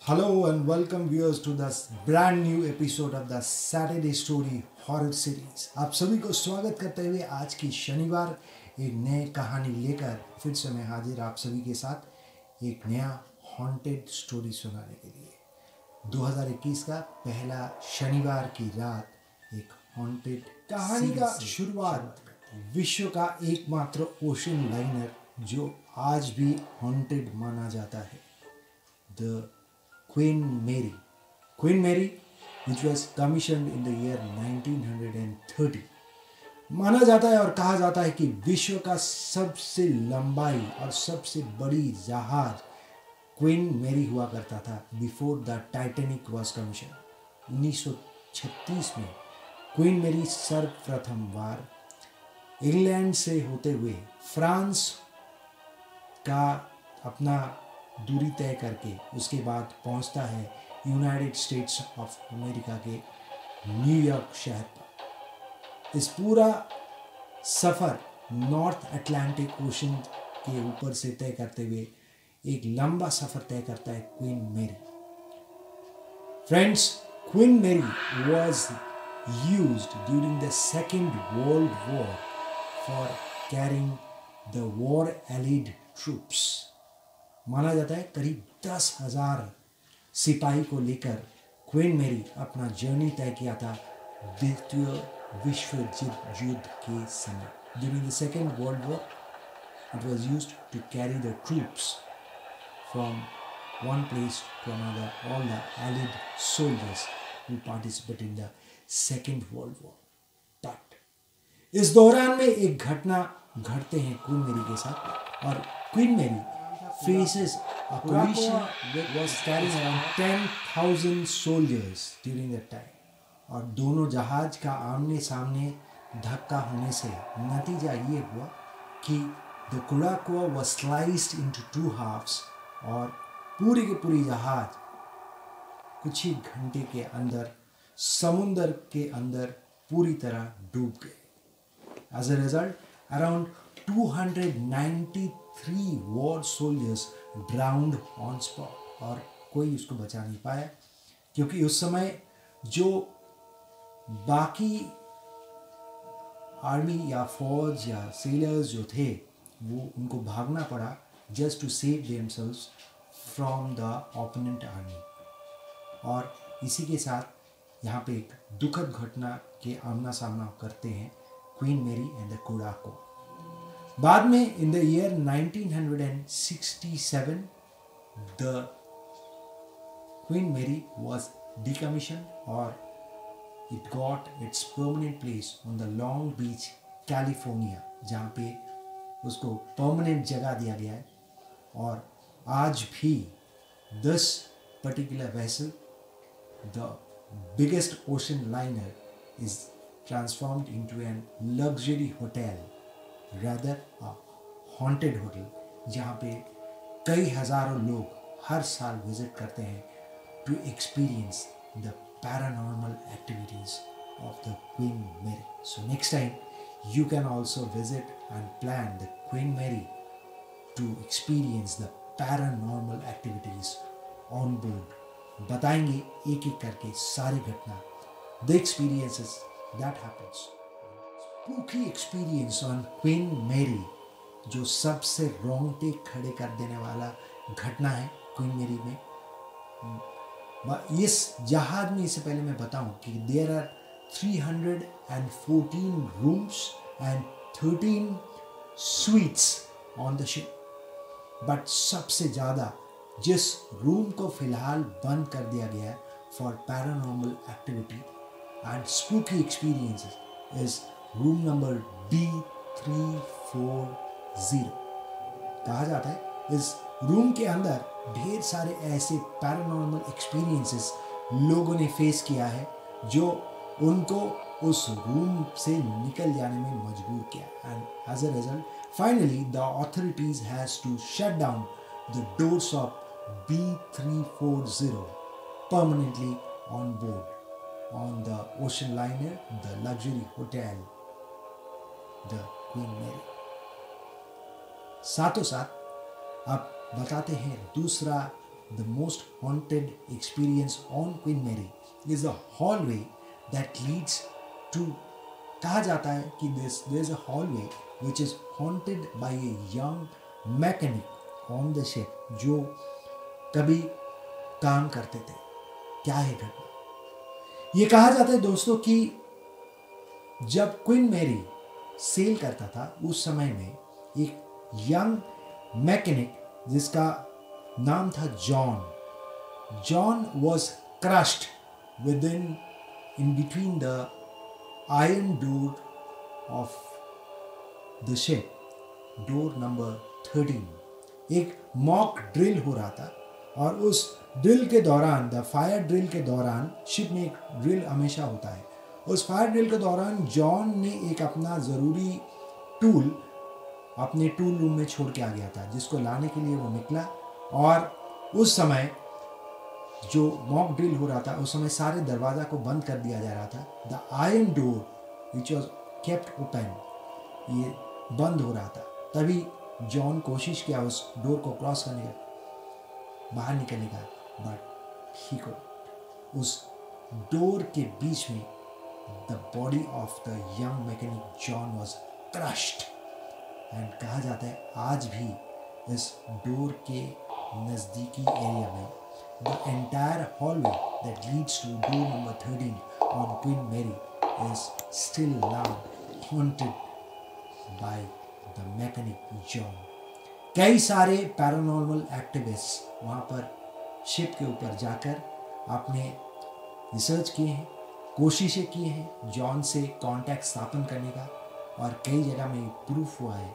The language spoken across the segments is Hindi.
Hello and welcome viewers to this brand new episode of the Saturday Story Horror Series। आप सभी को स्वागत करते हुए आज की शनिवार एक नए कहानी लेकर फिर से मैं हाजिर आप सभी के साथ एक नया हॉन्टेड स्टोरी सुनाने के लिए। 2021 का पहला शनिवार की रात एक हॉन्टेड कहानी का शुरुआत विश्व का एकमात्र ओशन लाइनर जो आज भी हॉन्टेड माना जाता है, the Queen Mary. Queen Mary, which was commissioned in the year 1930, माना जाता है और कहा जाता है कि विश्व का सबसे लंबाई और सबसे बड़ी जहाज क्वीन मेरी हुआ करता था before the Titanic was commission. 1936 में क्वीन मेरी सर्वप्रथम बार इंग्लैंड से होते हुए फ्रांस का अपना दूरी तय करके उसके बाद पहुंचता है यूनाइटेड स्टेट्स ऑफ अमेरिका के न्यूयॉर्क शहर पर। इस पूरा सफ़र नॉर्थ अटलांटिक ओशन के ऊपर से तय करते हुए एक लंबा सफ़र तय करता है Queen Mary. Friends, Queen Mary was used during the Second World War for carrying the war allied troops. माना जाता है करीब 10,000 सिपाही को लेकर क्वीन मेरी अपना जर्नी तय किया था द्वितीय विश्व युद्ध के समय। During the Second World War it was used to carry the troops from one place to another, all the allied soldiers who participate in the Second World War. But इस दौरान में एक घटना घटते हैं क्वीन मेरी के साथ, और क्वीन मेरी faces a collision that was carrying around 10,000 soldiers during that time। और दोनों जहाज का आमने सामने धक्का होने से नतीजा ये हुआ कि the Curaçao was sliced into two halves और पूरी की पूरी जहाज कुछ ही घंटे के अंदर समुंदर के अंदर पूरी तरह डूब गए। As a result, around 293 war soldiers drowned on spot, और कोई उसको बचा नहीं पाया क्योंकि उस समय जो बाकी आर्मी या फौज या सेलर्स जो थे वो उनको भागना पड़ा just to save themselves from the opponent army. और इसी के साथ यहाँ पे एक दुखद घटना के आमना सामना करते हैं क्वीन मेरी एंड द कुराको। बाद में in the year 1967 the Queen Mary was decommission और it got its permanent place on the Long Beach California, जहाँ पे उसको परमानेंट जगह दिया गया है। और आज भी this particular vessel, the biggest ocean liner, is transformed into an luxury hotel, rather a haunted hotel, जहाँ पे कई हजारों लोग हर साल विजिट करते हैं to experience the paranormal activities of the Queen Mary. So next time you can also visit and plan the Queen Mary to experience the paranormal activities on board। बताएंगे एक एक करके सारी घटना, the experiences that happens। spooky experience on Queen Mary, जो सबसे रोंगटे खड़े कर देने वाला घटना है क्वीन मेरी में। इस जहाज में, इससे पहले मैं बताऊं कि there are 314 rooms and 13 suites on the ship. But सबसे ज़्यादा जिस रूम को फिलहाल बंद कर दिया गया है for paranormal activity and spooky experiences is room number B340। कहा जाता है इस रूम के अंदर ढेर सारे ऐसे पैरानॉर्मल एक्सपीरियंसेस लोगों ने फेस किया है जो उनको उस रूम से निकल जाने में मजबूर किया। And as a result finally the authorities has to shut down the doors of B340 permanently on board on the ocean liner, the luxury hotel, the Queen Mary। साथों साथ अब बताते हैं दूसरा the most haunted experience on Queen Mary is the hallway that leads to, कहा जाता है कि there is a hallway which is haunted by a young mechanic on the ship जो कभी काम करते थे। क्या है घटना? ये कहा जाता है दोस्तों कि जब क्वीन मैरी सेल करता था उस समय में एक यंग मैकेनिक जिसका नाम था John was crushed with in between the iron door of the ship, door number 13। एक मॉक ड्रिल हो रहा था और उस ड्रिल के दौरान, द फायर ड्रिल के दौरान, शिप में एक ड्रिल हमेशा होता है, उस फायर ड्रिल के दौरान जॉन ने एक अपना ज़रूरी टूल अपने टूल रूम में छोड़ के आ गया था, जिसको लाने के लिए वो निकला। और उस समय जो मॉक ड्रिल हो रहा था उस समय सारे दरवाज़ा को बंद कर दिया जा रहा था। The iron door which was kept open, ये बंद हो रहा था। तभी जॉन कोशिश किया उस डोर को क्रॉस करने का, बाहर निकलने का, बट ही को उस डोर के बीच में the body of the young mechanic John was crushed. And कहा जाता है आज भी इस डोर के नज़दीकी एरिया में the entire hallway that leads to door number 13 on Queen Mary is still now haunted by the mechanic John. कई सारे पैरानॉर्मल एक्टिविस्ट वहाँ पर शिप के ऊपर जाकर आपने रिसर्च किए हैं, कोशिशें की हैं जॉन से कांटेक्ट स्थापन करने का, और कई जगह में प्रूफ हुआ है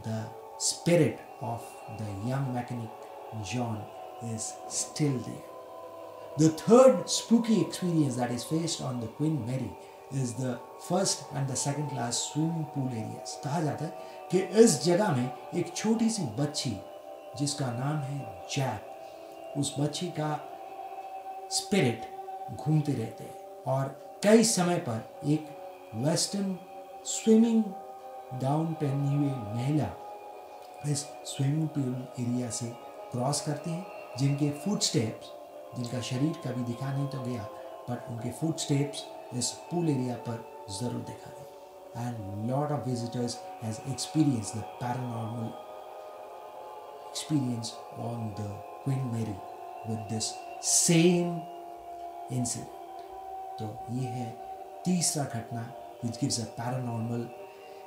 the spirit of the young mechanic John is still there. The third spooky experience that is faced on the Queen Mary is the first and the second class swimming pool areas। कहा जाता है कि इस जगह में एक छोटी सी बच्ची जिसका नाम है जैक, उस बच्ची का स्पिरिट घूमते रहते हैं और कई समय पर एक वेस्टर्न स्विमिंग गाउन पहनी हुई महिला इस स्विमिंग पूल एरिया से क्रॉस करती हैं, जिनके फुटस्टेप्स, जिनका शरीर कभी दिखा नहीं तो गया, बट उनके फुटस्टेप्स इस पूल एरिया पर ज़रूर दिखा गए। And lot of visitors has experienced the paranormal experience on the Queen Mary with this same incident। तो ये है तीसरा घटना which gives a paranormal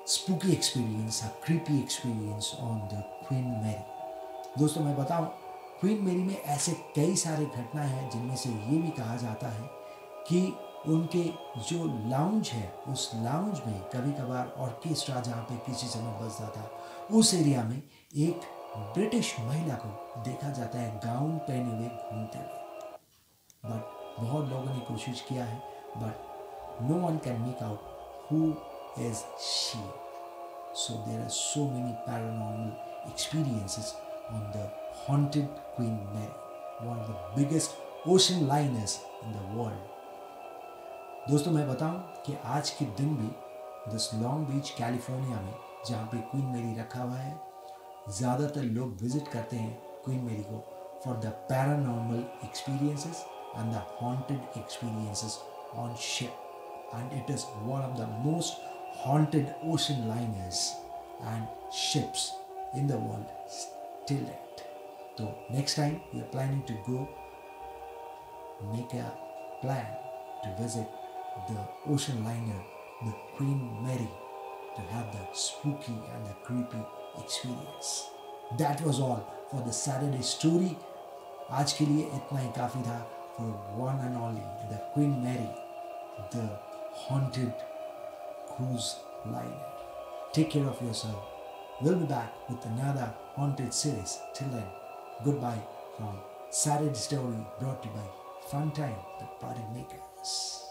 spooky experience, a creepy experience on the Queen Mary। दोस्तों मैं बताऊं, क्वीन मैरी में ऐसे कई सारे घटनाएं हैं जिनमें से ये भी कहा जाता है कि उनके जो लाउंज है उस लाउंज में कभी कभार ऑर्केस्ट्रा जहाँ पे किसी समय बजता था, उस एरिया में एक ब्रिटिश महिला को देखा जाता है गाउन पहने हुए घूमते हुए। बट बहुत लोगों ने कोशिश किया है, but no one can make out who is she. So there are so many paranormal experiences on the haunted Queen Mary, one of the biggest ocean liners in the world। दोस्तों मैं बताऊं कि आज के दिन भी दिस लॉन्ग बीच कैलिफोर्निया में जहाँ पे क्वीन मैरी रखा हुआ है, ज़्यादातर लोग विजिट करते हैं क्वीन मैरी को for the paranormal experiences and the haunted experiences on ship, and it is one of the most haunted ocean liners and ships in the world still date. So next time we are planning to go make a plan to visit the ocean liner, the Queen Mary, to have the spooky and the creepy experience. That was all for the Saturday story. आज के लिए इतना ही काफ़ी था for one and only the Queen Mary, the haunted cruise liner. Take care of yourself. We'll be back with another haunted series. Till then, goodbye from Saturday Story, brought to you by Funtime, the Party Makers.